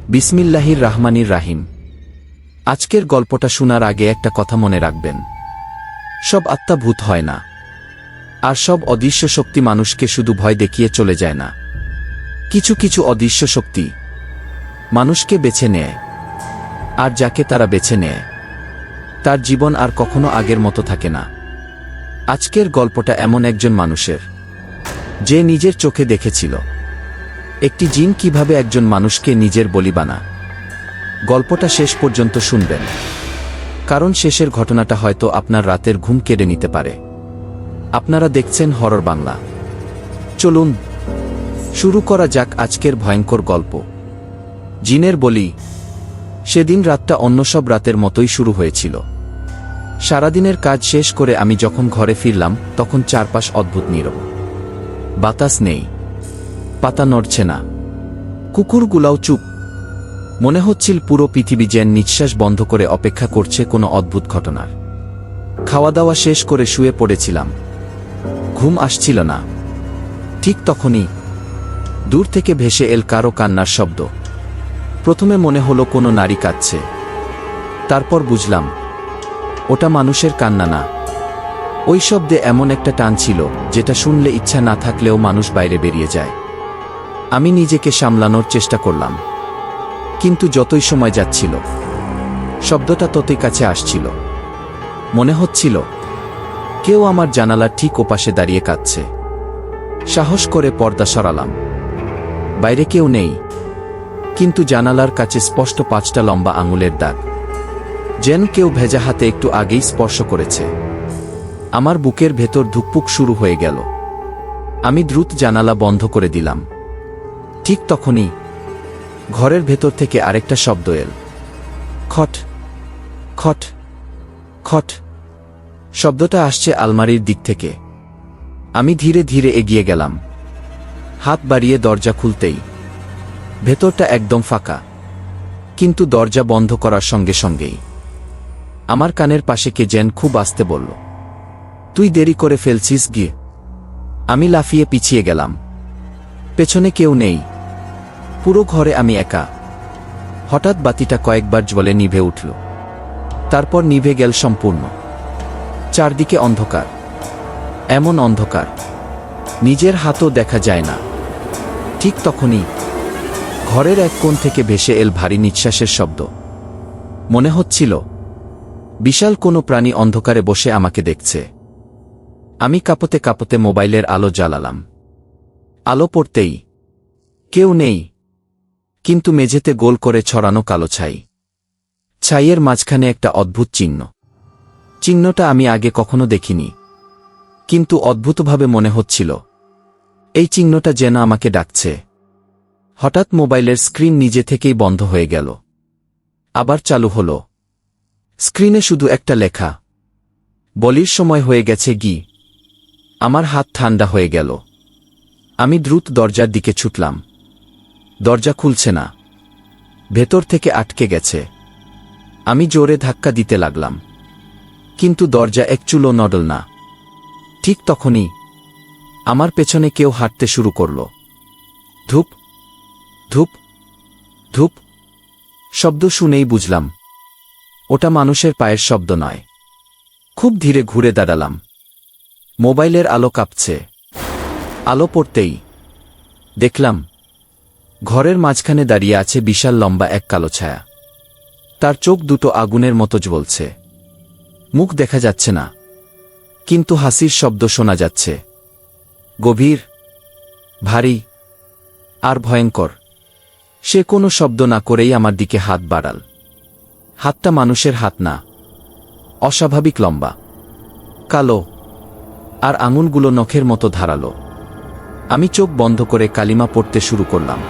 বিসমিল্লাহির রাহমানির রাহিম। আজকের গল্পটা শোনার আগে একটা কথা মনে রাখবেন, সব আত্মা ভূত হয় না, আর সব অদৃশ্য শক্তি মানুষকে শুধু ভয় দেখিয়ে চলে যায় না। কিছু কিছু অদৃশ্য শক্তি মানুষকে বেছে নেয়, আর যাকে তারা বেছে নেয় তার জীবন আর কখনো আগের মতো থাকে না। আজকের গল্পটা এমন একজন মানুষের, যে নিজের চোখে দেখেছিল একটি জিন কিভাবে একজন মানুষকে নিজের বলি বানায়। গল্পটা শেষ পর্যন্ত শুনবেন, কারণ শেষের ঘটনাটা হয়তো আপনার রাতের ঘুম কেড়ে নিতে পারে। আপনারা দেখছেন হরর বাংলা। চলুন শুরু করা যাক আজকের ভয়ঙ্কর গল্প, জিনের বলি। সেদিন রাতটা অন্য সব রাতের মতোই শুরু হয়েছিল। সারাদিনের কাজ শেষ করে আমি যখন ঘরে ফিরলাম, তখন চারপাশ অদ্ভুত নীরব। বাতাস নেই, পাতা নড়ছে না, কুকুরগুলাও চুপ। মনে হচ্ছিল পুরো পৃথিবী যেন নিঃশ্বাস বন্ধ করে অপেক্ষা করছে কোনো অদ্ভুত ঘটনার। খাওয়া দাওয়া শেষ করে শুয়ে পড়েছিলাম, ঘুম আসছিল না। ঠিক তখনই দূর থেকে ভেসে এল কারো কান্নার শব্দ। প্রথমে মনে হলো কোনো নারী কাঁদছে, তারপর বুঝলাম ওটা মানুষের কান্না না। ওই শব্দে এমন একটা টান ছিল, যেটা শুনলে ইচ্ছা না থাকলেও মানুষ বাইরে বেরিয়ে যায়। আমি নিজেকে সামলানোর চেষ্টা করলাম, কিন্তু যতই সময় যাচ্ছিল শব্দটা ততই কাছে আসছিল। মনে হচ্ছিল কেউ আমার জানালার ঠিক ওপাশে দাঁড়িয়ে কাঁদছে। সাহস করে পর্দা সরালাম। বাইরে কেউ নেই, কিন্তু জানালার কাছে স্পষ্ট 5টা লম্বা আঙুলের দাগ, যেন কেউ ভেজা হাতে একটু আগেই স্পর্শ করেছে। আমার বুকের ভেতর ধুকপুক শুরু হয়ে গেল। আমি দ্রুত জানালা বন্ধ করে দিলাম। ঠিক তখনই ঘরের ভেতর থেকে আরেকটা শব্দ এল, খট খট খট। শব্দটা আসছে আলমারির দিক থেকে। আমি ধীরে ধীরে এগিয়ে গেলাম, হাত বাড়িয়ে দরজা খুলতেই ভেতরটা একদম ফাঁকা। কিন্তু দরজা বন্ধ করার সঙ্গে সঙ্গেই আমার কানের পাশে কে যেন খুব আস্তে বলল, তুই দেরি করে ফেলছিস গিয়ে। আমি লাফিয়ে পিছিয়ে গেলাম। পেছনে কেউ নেই, পুরো ঘরে আমি একা। হঠাৎ বাতিটা কয়েকবার জ্বলে নিভে উঠল, তারপর নিভে গেল সম্পূর্ণ। চারদিকে অন্ধকার, এমন অন্ধকার নিজের হাতও দেখা যায় না। ঠিক তখনই ঘরের এক কোণ থেকে ভেসে এল ভারী নিঃশ্বাসের শব্দ। মনে হচ্ছিল বিশাল কোনো প্রাণী অন্ধকারে বসে আমাকে দেখছে। আমি কাঁপতে কাঁপতে মোবাইলের আলো জ্বালালাম। আলো পড়তেই কেউ নেই, কিন্তু মেঝেতে গোল করে ছড়ানো কালো ছাই। ছাইয়ের মাঝখানে একটা অদ্ভুত চিহ্ন। চিহ্নটা আমি আগে কখনো দেখিনি, কিন্তু অদ্ভুতভাবে মনে হচ্ছিল এই চিহ্নটা যেন আমাকে ডাকছে। হঠাৎ মোবাইলের স্ক্রিন নিজে থেকেই বন্ধ হয়ে গেল, আবার চালু হলো। স্ক্রিনে শুধু একটা লেখা, বলির সময় হয়ে গেছে গি। আমার হাত ঠান্ডা হয়ে গেল। আমি দ্রুত দরজার দিকে ছুটলাম। দরজা খুলছে না, ভেতর থেকে আটকে গেছে। আমি জোরে ধাক্কা দিতে লাগলাম, কিন্তু দরজা এক চুলও নড়ল না। ঠিক তখনই আমার পেছনে কেউ হাঁটতে শুরু করল। ধূপ ধূপ ধূপ শব্দ শুনেই বুঝলাম ওটা মানুষের পায়ের শব্দ নয়। খুব ধীরে ঘুরে দাঁড়ালাম। মোবাইলের আলো কাঁপছে। আলো পড়তেই দেখলাম ঘরের মাঝখানে দাঁড়িয়ে আছে বিশাল লম্বা এক কালো ছায়া। তার চোখ দুটো আগুনের মতো জ্বলছে। মুখ দেখা যাচ্ছে না, কিন্তু হাসির শব্দ শোনা যাচ্ছে, গভীর, ভারী আর ভয়ঙ্কর। সে কোনো শব্দ না করেই আমার দিকে হাত বাড়াল। হাতটা মানুষের হাত না, অস্বাভাবিক লম্বা, কালো, আর আঙুলগুলো নখের মতো ধারালো। আমি চোখ বন্ধ করে কালিমা পড়তে শুরু করলাম।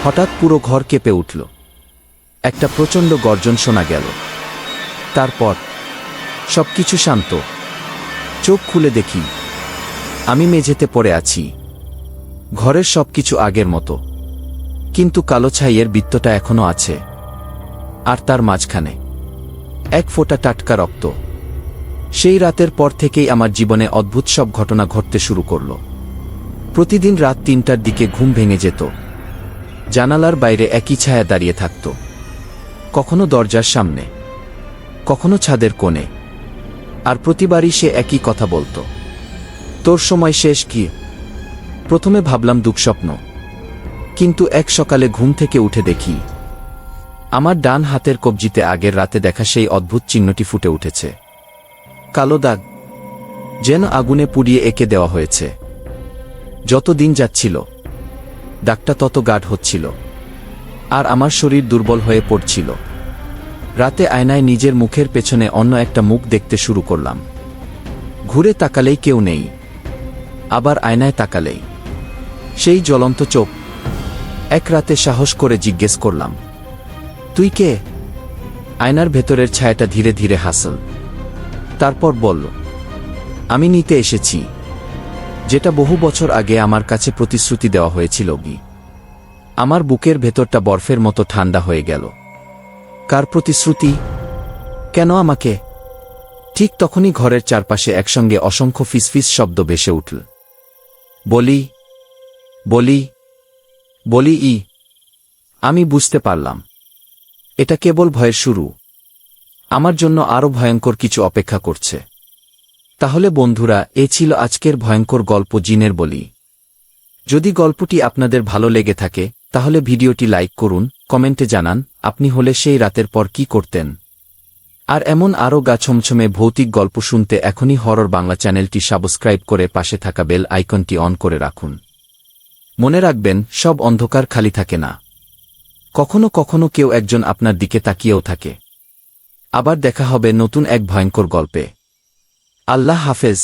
হঠাৎ পুরো ঘর কেঁপে উঠল। একটা প্রচণ্ড গর্জন শোনা গেল। তারপর সবকিছু শান্ত। চোখ খুলে দেখি আমি মেঝেতে পড়ে আছি। ঘরের সবকিছু আগের মতো, কিন্তু কালো ছাইয়ের বৃত্তটা এখনো আছে, আর তার মাঝখানে এক ফোঁটা টাটকা রক্ত। সেই রাতের পর থেকেই আমার জীবনে অদ্ভুত সব ঘটনা ঘটতে শুরু করল। প্রতিদিন রাত 3টার দিকে ঘুম ভেঙে যেত, জানালার বাইরে একই ছায়া দাঁড়িয়ে থাকত, কখনো দরজার সামনে, কখনো ছাদের কোণে, আর প্রতিবারই সে একই কথা বলত, তোর সময় শেষ কি। প্রথমে ভাবলাম দুঃস্বপ্ন, কিন্তু এক সকালে ঘুম থেকে উঠে দেখি আমার ডান হাতের কবজিতে আগের রাতে দেখা সেই অদ্ভুত চিহ্নটি ফুটে উঠেছে, কালো দাগ, যেন আগুনে পুড়িয়ে এঁকে দেওয়া হয়েছে। যত দিন যাচ্ছিল দাগটা তত গাঢ় হচ্ছিল, আর আমার শরীর দুর্বল হয়ে পড়ছিল। রাতে আয়নায় নিজের মুখের পেছনে অন্য একটা মুখ দেখতে শুরু করলাম। ঘুরে তাকালেই কেউ নেই, আবার আয়নায় তাকালেই সেই জ্বলন্ত চোখ। এক রাতে সাহস করে জিজ্ঞেস করলাম, তুই কে? আয়নার ভেতরের ছায়াটা ধীরে ধীরে হাসল, তারপর বলল, আমি নিতে এসেছি যেটা বহু বছর আগে আমার কাছে প্রতিশ্রুতি দেওয়া হয়েছিল। আমার বুকের ভেতরটা বরফের মতো ঠান্ডা হয়ে গেল। কার প্রতিশ্রুতি? কেন আমাকে? ঠিক তখনই ঘরের চারপাশে একসঙ্গে অসংখ্য ফিসফিস শব্দ ভেসে উঠল। বলি বলি বলি ই। আমি বুঝতে পারলাম এটা কেবল ভয়ের শুরু, আমার জন্য আরও ভয়ঙ্কর কিছু অপেক্ষা করছে। তাহলে বন্ধুরা, এ ছিল আজকের ভয়ঙ্কর গল্প, জিনের বলি। যদি গল্পটি আপনাদের ভালো লেগে থাকে তাহলে ভিডিওটি লাইক করুন, কমেন্টে জানান আপনি হলে সেই রাতের পর কি করতেন। আর এমন আরও গা ছমছমে ভৌতিক গল্প শুনতে এখনই হরর বাংলা চ্যানেলটি সাবস্ক্রাইব করে পাশে থাকা বেল আইকনটি অন করে রাখুন। মনে রাখবেন, সব অন্ধকার খালি থাকে না, কখনো কখনো কেউ একজন আপনার দিকে তাকিয়েও থাকে। আবার দেখা হবে নতুন এক ভয়ঙ্কর গল্পে। আল্লাহ হাফেজ।